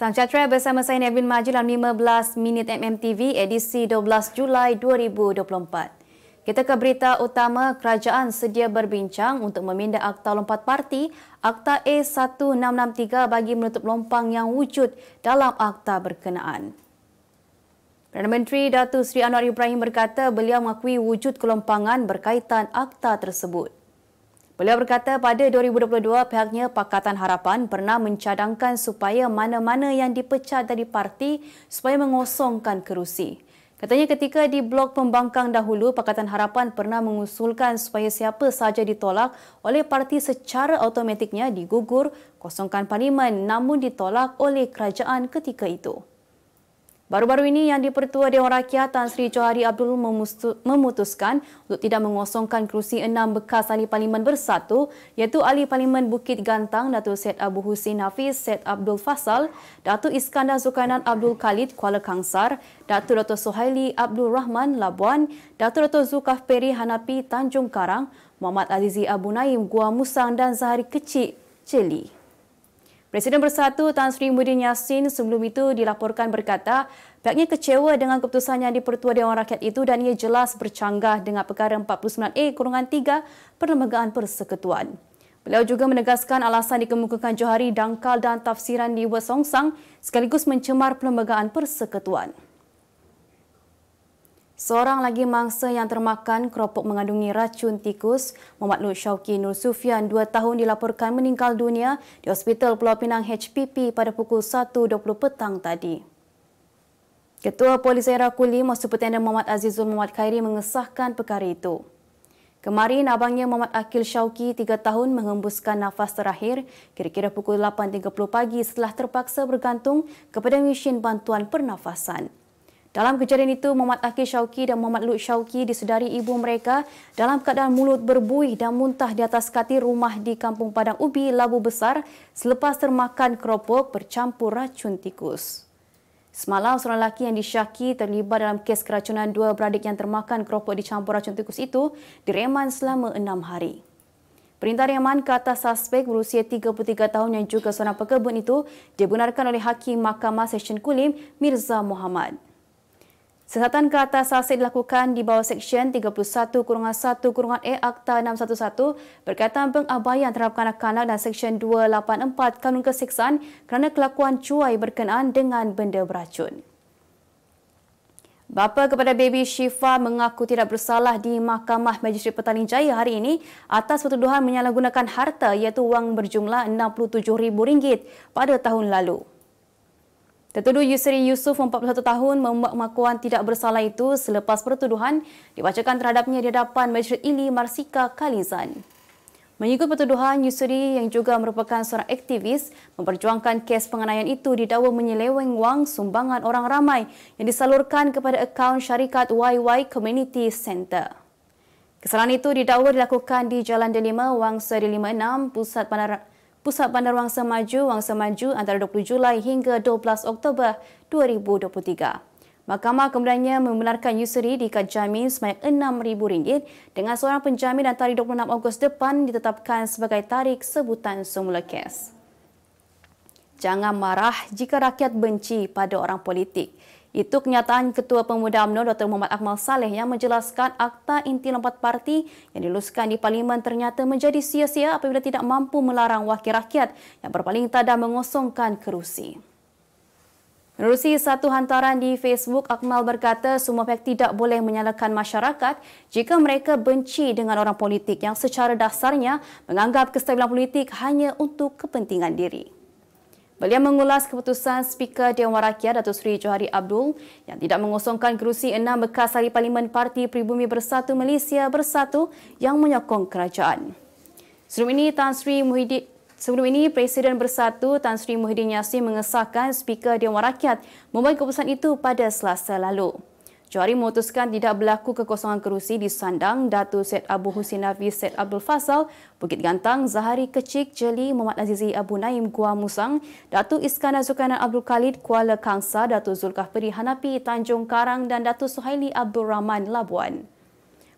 Salam sejahtera bersama saya Nevin Maju dalam 15 minit MMTV edisi 12 Julai 2024. Kita ke berita utama. Kerajaan sedia berbincang untuk meminda Akta Lompat Parti Akta A1663 bagi menutup lompang yang wujud dalam akta berkenaan. Perdana Menteri Datuk Seri Anwar Ibrahim berkata beliau mengakui wujud kelompangan berkaitan akta tersebut. Beliau berkata pada 2022 pihaknya Pakatan Harapan pernah mencadangkan supaya mana-mana yang dipecat dari parti supaya mengosongkan kerusi. Katanya ketika di blok pembangkang dahulu, Pakatan Harapan pernah mengusulkan supaya siapa sahaja ditolak oleh parti secara automatiknya digugur, kosongkan parlimen, namun ditolak oleh kerajaan ketika itu. Baru-baru ini Yang di-Pertua Dewan Rakyat Tan Sri Johari Abdul memutuskan untuk tidak mengosongkan kerusi 6 bekas ahli parlimen bersatu iaitu Ahli Parlimen Bukit Gantang Datuk Syed Abu Husin Hafiz Syed Abdul Fasal, Datuk Iskandar Zulkarnain Abdul Khalid Kuala Kangsar, Datuk Dr. Suhaili Abdul Rahman Labuan, Datuk Dr. Zulkifli Hanapi Tanjung Karang, Muhammad Azizi Abu Naim Gua Musang dan Zahari Kecil Celi. Presiden Bersatu Tan Sri Muhyiddin Yassin sebelum itu dilaporkan berkata pihaknya kecewa dengan keputusan Yang di-Pertua Dewan Rakyat itu dan ia jelas bercanggah dengan perkara 49A-3 Perlembagaan Persekutuan. Beliau juga menegaskan alasan dikemukakan Johari dangkal dan tafsiran di Songsang sekaligus mencemar Perlembagaan Persekutuan. Seorang lagi mangsa yang termakan keropok mengandungi racun tikus, Muhammad Lut Syauqi Nur Sufian, 2 tahun dilaporkan meninggal dunia di Hospital Pulau Pinang HPP pada pukul 1.20 petang tadi. Ketua Polis Daerah Kulim, Superintendent Muhammad Azizul Muhammad Khairi mengesahkan perkara itu. Kemarin, abangnya Muhammad Akil Syauqi, 3 tahun, menghembuskan nafas terakhir kira-kira pukul 8.30 pagi setelah terpaksa bergantung kepada mesin bantuan pernafasan. Dalam kejadian itu, Muhammad Akil Syauqi dan Muhammad Lut Syauqi disedari ibu mereka dalam keadaan mulut berbuih dan muntah di atas katil rumah di Kampung Padang Ubi, Labu Besar selepas termakan keropok bercampur racun tikus. Semalam, seorang lelaki yang disyaki terlibat dalam kes keracunan 2 beradik yang termakan keropok dicampur racun tikus itu direman selama 6 hari. Perintah reman ke atas suspek berusia 33 tahun yang juga seorang pekebun itu dibenarkan oleh Hakim Mahkamah Session Kulim Mirza Muhammad. Siasatan ke atas saksi dilakukan di bawah Seksyen 31-1-A Akta 611 berkaitan pengabaian terhadap kanak-kanak dan Seksyen 284 Kanun Keseksaan kerana kelakuan cuai berkenaan dengan benda beracun. Bapa kepada baby Syifa mengaku tidak bersalah di Mahkamah Magistrate Petaling Jaya hari ini atas pertuduhan menyalahgunakan harta iaitu wang berjumlah RM67,000 pada tahun lalu. Tertuduh Yusri Yusof, 41 tahun, mengakuan tidak bersalah itu selepas pertuduhan dibacakan terhadapnya di hadapan Magistrate Ili Marsika Kalizan. Mengikut pertuduhan, Yusri yang juga merupakan seorang aktivis memperjuangkan kes penganiayaan itu didakwa menyeleweng wang sumbangan orang ramai yang disalurkan kepada akaun syarikat YY Community Center. Kesalahan itu didakwa dilakukan di Jalan Delima, Wangsa Delima 6, Pusat Bandar Wangsa Maju antara 20 Julai hingga 12 Oktober 2023. Mahkamah kemudiannya membenarkan Yusri diikat jamin sebanyak RM6,000 dengan seorang penjamin dan tarikh 26 Ogos depan ditetapkan sebagai tarikh sebutan semula kes. Jangan marah jika rakyat benci pada orang politik. Itu kenyataan Ketua Pemuda UMNO Dr. Muhammad Akmal Saleh yang menjelaskan Akta Inti Lompat Parti yang diluluskan di Parlimen ternyata menjadi sia-sia apabila tidak mampu melarang wakil rakyat yang berpaling tada mengosongkan kerusi. Menerusi satu hantaran di Facebook, Akmal berkata semua pihak tidak boleh menyalahkan masyarakat jika mereka benci dengan orang politik yang secara dasarnya menganggap kestabilan politik hanya untuk kepentingan diri. Beliau mengulas keputusan Speaker Dewan Rakyat Datuk Seri Johari Abdul yang tidak mengosongkan kerusi 6 bekas ahli Parlimen Parti Pribumi Bersatu Malaysia Bersatu yang menyokong kerajaan. Sebelum ini, Presiden Bersatu Tan Sri Muhyiddin Yassin mengesahkan Speaker Dewan Rakyat membuat keputusan itu pada Selasa lalu. Johari memutuskan tidak berlaku kekosongan kerusi di sandang Datuk Syed Abu Husin Hafiz Syed Abdul Fasal, Bukit Gantang, Zahari Kecil Jeli, Muhammad Azizi Abu Naim Gua Musang, Datuk Iskandar Zulkarnain Abdul Khalid Kuala Kangsar, Datuk Zulkifli Hanapi Tanjung Karang dan Datuk Suhaili Abdul Rahman Labuan.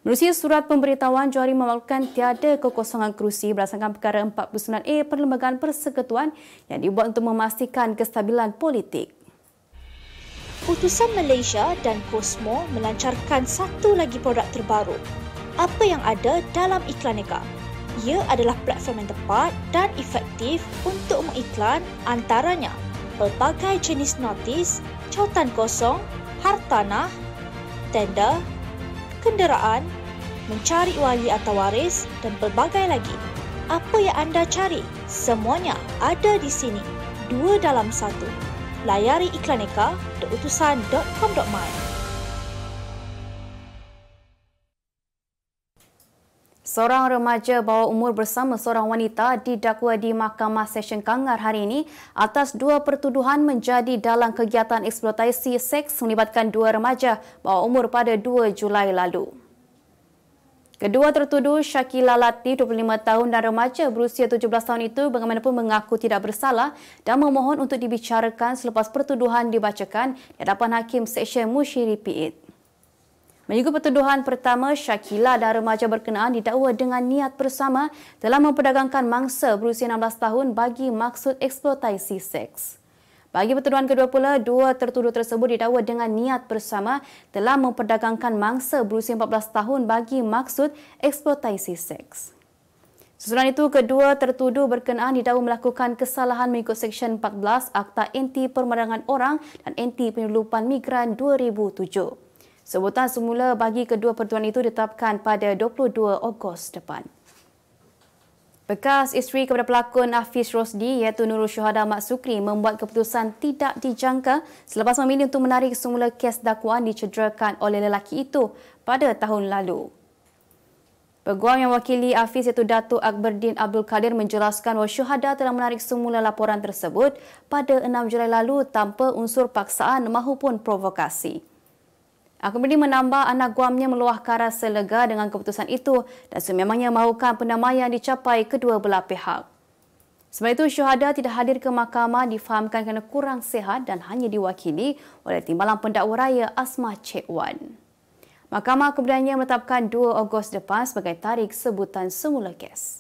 Menerusi surat pemberitahuan, Johari memaklumkan tiada kekosongan kerusi berdasarkan perkara 49A Perlembagaan Persekutuan yang dibuat untuk memastikan kestabilan politik. Utusan Malaysia dan Cosmo melancarkan satu lagi produk terbaru. Apa yang ada dalam Iklaneka? Ia adalah platform yang tepat dan efektif untuk mengiklan antaranya pelbagai jenis notis, cautan kosong, hartanah, tender, kenderaan, mencari wali atau waris dan pelbagai lagi. Apa yang anda cari? Semuanya ada di sini. 2 dalam 1. Layari iklaneka.utusan.com.my. Seorang remaja bawah umur bersama seorang wanita didakwa di Mahkamah Session Kangar hari ini atas 2 pertuduhan menjadi dalam kegiatan eksploitasi seks melibatkan 2 remaja bawah umur pada 2 Julai lalu. Kedua tertuduh Syakila Latif, 25 tahun dan remaja berusia 17 tahun itu bagaimanapun mengaku tidak bersalah dan memohon untuk dibicarakan selepas pertuduhan dibacakan di hadapan Hakim Seksyen Musyiri Piit. Mengikut pertuduhan pertama, Syakila dan remaja berkenaan didakwa dengan niat bersama telah memperdagangkan mangsa berusia 16 tahun bagi maksud eksploitasi seks. Bagi pertuduhan kedua pula, 2 tertuduh tersebut didakwa dengan niat bersama telah memperdagangkan mangsa berusia 14 tahun bagi maksud eksploitasi seks. Susulan itu, kedua tertuduh berkenaan didakwa melakukan kesalahan mengikut Seksyen 14 Akta Anti Permandangan Orang dan Anti Penyeludupan Migran 2007. Sebutan semula bagi kedua pertuduhan itu ditetapkan pada 22 Ogos depan. Bekas isteri kepada pelakon Hafiz Rosdi iaitu Nurul Syuhada Mat Sukri membuat keputusan tidak dijangka selepas memilih untuk menarik semula kes dakwaan dicederakan oleh lelaki itu pada tahun lalu. Peguam yang mewakili Hafiz iaitu Datuk Akberdin Abdul Kadir menjelaskan bahawa Syuhada telah menarik semula laporan tersebut pada 6 Julai lalu tanpa unsur paksaan maupun provokasi. Akberdin menambah anak guamnya meluahkan rasa lega dengan keputusan itu dan sememangnya mahukan pendamaian dicapai kedua belah pihak. Sebab itu, Syuhada tidak hadir ke mahkamah difahamkan kerana kurang sihat dan hanya diwakili oleh Timbalan Pendakwa Raya Asmah Cik Wan. Mahkamah kemudiannya menetapkan 2 Ogos depan sebagai tarikh sebutan semula kes.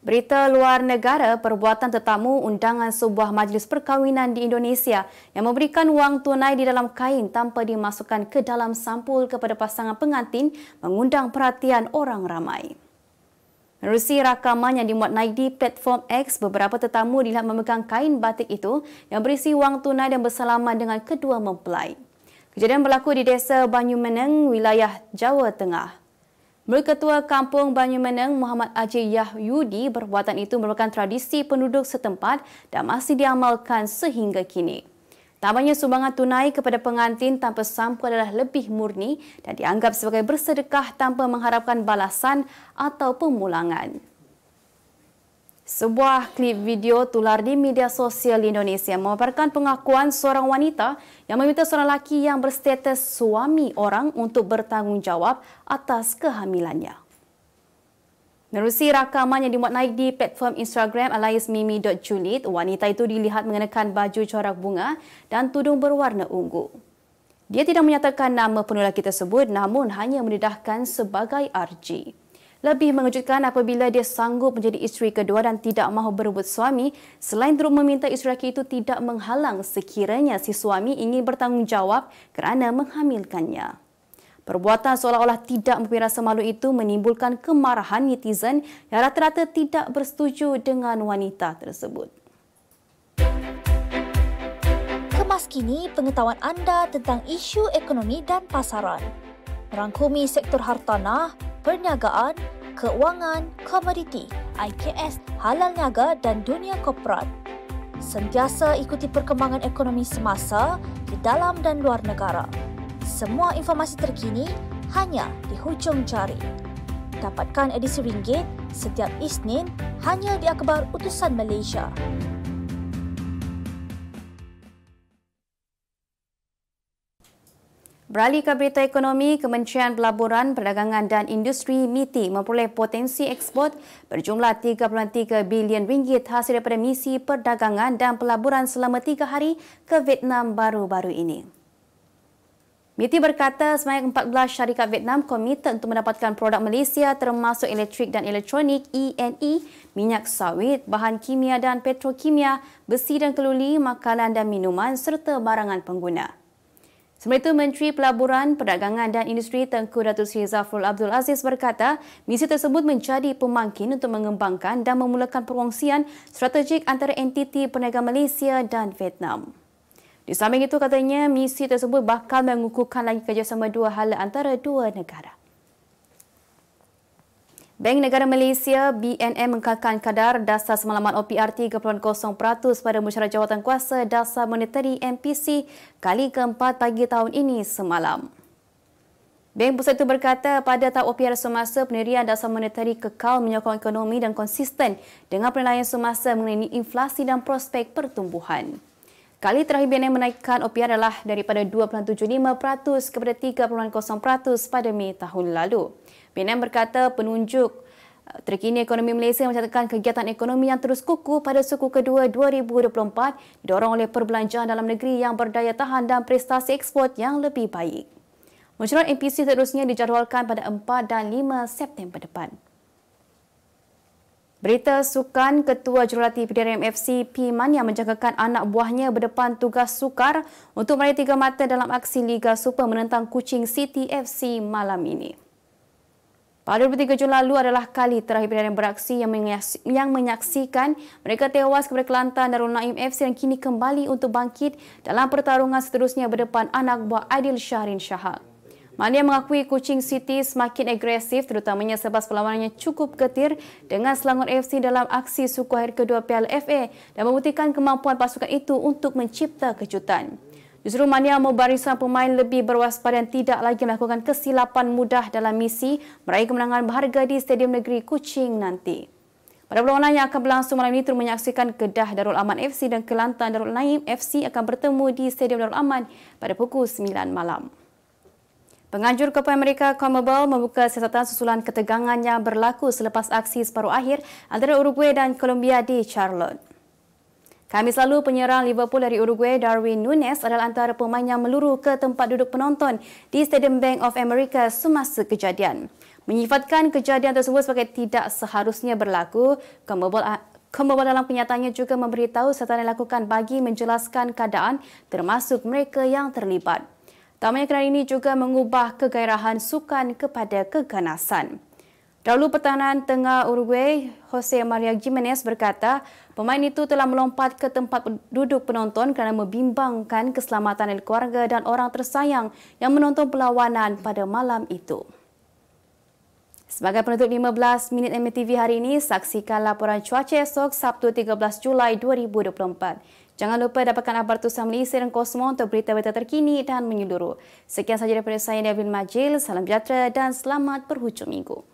Berita luar negara, perbuatan tetamu undangan sebuah majlis perkahwinan di Indonesia yang memberikan wang tunai di dalam kain tanpa dimasukkan ke dalam sampul kepada pasangan pengantin mengundang perhatian orang ramai. Menerusi rakaman yang dimuat naik di platform X, beberapa tetamu dilihat memegang kain batik itu yang berisi wang tunai dan bersalaman dengan kedua mempelai. Kejadian berlaku di Desa Banyumeneng, wilayah Jawa Tengah. Menurut Ketua Kampung Banyumeneng, Muhammad Haji Yahyudi, perbuatan itu merupakan tradisi penduduk setempat dan masih diamalkan sehingga kini. Tambahnya, sumbangan tunai kepada pengantin tanpa sampul adalah lebih murni dan dianggap sebagai bersedekah tanpa mengharapkan balasan atau pemulangan. Sebuah klip video tular di media sosial Indonesia memaparkan pengakuan seorang wanita yang meminta seorang lelaki yang berstatus suami orang untuk bertanggungjawab atas kehamilannya. Menerusi rakaman yang dimuat naik di platform Instagram aliasmimi.julid, wanita itu dilihat mengenakan baju corak bunga dan tudung berwarna ungu. Dia tidak menyatakan nama penuh lelaki tersebut namun hanya mendedahkan sebagai RJ. Lebih mengejutkan apabila dia sanggup menjadi isteri kedua dan tidak mahu berebut suami, selain turut meminta isteri lelaki itu tidak menghalang sekiranya si suami ingin bertanggungjawab kerana menghamilkannya. Perbuatan seolah-olah tidak mempunyai rasa malu itu menimbulkan kemarahan netizen yang rata-rata tidak bersetuju dengan wanita tersebut. Kemas kini pengetahuan anda tentang isu ekonomi dan pasaran. Merangkumi sektor hartanah, perniagaan, keuangan, komoditi, IKS, halal niaga dan dunia korporat. Sentiasa ikuti perkembangan ekonomi semasa di dalam dan luar negara. Semua informasi terkini hanya di hujung jari. Dapatkan edisi ringgit setiap Isnin hanya di Akhbar Utusan Malaysia. Beralih ke berita ekonomi, Kementerian Pelaburan, Perdagangan dan Industri MITI memperoleh potensi ekspor berjumlah 3.3 bilion ringgit hasil daripada misi perdagangan dan pelaburan selama 3 hari ke Vietnam baru-baru ini. MITI berkata sebanyak 14 syarikat Vietnam komited untuk mendapatkan produk Malaysia termasuk elektrik dan elektronik, E&E, minyak sawit, bahan kimia dan petrokimia, besi dan keluli, makanan dan minuman serta barangan pengguna. Sementara itu, Menteri Pelaburan, Perdagangan dan Industri Tengku Datuk Seri Zafrul Abdul Aziz berkata, misi tersebut menjadi pemangkin untuk mengembangkan dan memulakan perkongsian strategik antara entiti perniagaan Malaysia dan Vietnam. Di samping itu, katanya misi tersebut bakal mengukuhkan lagi kerjasama dua hala antara dua negara. Bank Negara Malaysia BNM mengkalkan kadar dasar semalaman OPR 3.0% pada mesyuarat jawatankuasa dasar monetari MPC kali keempat pagi tahun ini semalam. Bank Pusat itu berkata pada tahap OPR semasa pendirian dasar monetari kekal menyokong ekonomi dan konsisten dengan penilaian semasa mengenai inflasi dan prospek pertumbuhan. Kali terakhir BNM menaikkan OPR adalah daripada 2.75% kepada 3.0% pada Mei tahun lalu. BNM berkata penunjuk terkini ekonomi Malaysia mencatatkan kegiatan ekonomi yang terus kukuh pada suku kedua 2024 didorong oleh perbelanjaan dalam negeri yang berdaya tahan dan prestasi ekspor yang lebih baik. Mesyuarat MPC seterusnya dijadualkan pada 4 dan 5 September depan. Berita sukan, Ketua Jurulatih PDRM FC P. Mania menjangkakan anak buahnya berdepan tugas sukar untuk meraih 3 mata dalam aksi Liga Super menentang Kuching City FC malam ini. Pada 23 Jun lalu adalah kali terakhir PDRM beraksi yang menyaksikan mereka tewas kepada Kelantan Darul Naim FC dan kini kembali untuk bangkit dalam pertarungan seterusnya berdepan anak buah Aidil Syahrin Shahak. Mania mengakui Kuching City semakin agresif terutamanya sebab perlawanannya cukup getir dengan Selangor FC dalam aksi suku akhir kedua Piala FA dan membuktikan kemampuan pasukan itu untuk mencipta kejutan. Justru Mania mahu barisan pemain lebih berwaspada dan tidak lagi melakukan kesilapan mudah dalam misi meraih kemenangan berharga di Stadium Negeri Kuching nanti. Pada perlawanan yang akan berlangsung malam ini turut menyaksikan Kedah Darul Aman FC dan Kelantan Darul Naim FC akan bertemu di Stadium Darul Aman pada pukul 9 malam. Penganjur Copa America CONMEBOL membuka siasatan susulan ketegangan yang berlaku selepas aksi separuh akhir antara Uruguay dan Colombia di Charlotte. Khamis lalu, penyerang Liverpool dari Uruguay Darwin Núñez adalah antara pemain yang meluru ke tempat duduk penonton di Stadium Bank of America semasa kejadian. Menyifatkan kejadian tersebut sebagai tidak seharusnya berlaku, CONMEBOL dalam kenyataannya juga memberitahu serta dilakukan bagi menjelaskan keadaan termasuk mereka yang terlibat. Tamanya kerana ini juga mengubah kegairahan sukan kepada keganasan. Dahulu pertahanan tengah Uruguay, Jose Maria Gimenez berkata, pemain itu telah melompat ke tempat duduk penonton kerana membimbangkan keselamatan keluarga dan orang tersayang yang menonton perlawanan pada malam itu. Sebagai penutup 15 minit MTV hari ini, saksikan laporan cuaca esok Sabtu 13 Julai 2024. Jangan lupa dapatkan abar Tusan Malaysia dan Kosmo untuk berita-berita terkini dan menyeluruh. Sekian sahaja daripada saya, Devin Majil. Salam sejahtera dan selamat berhujung minggu.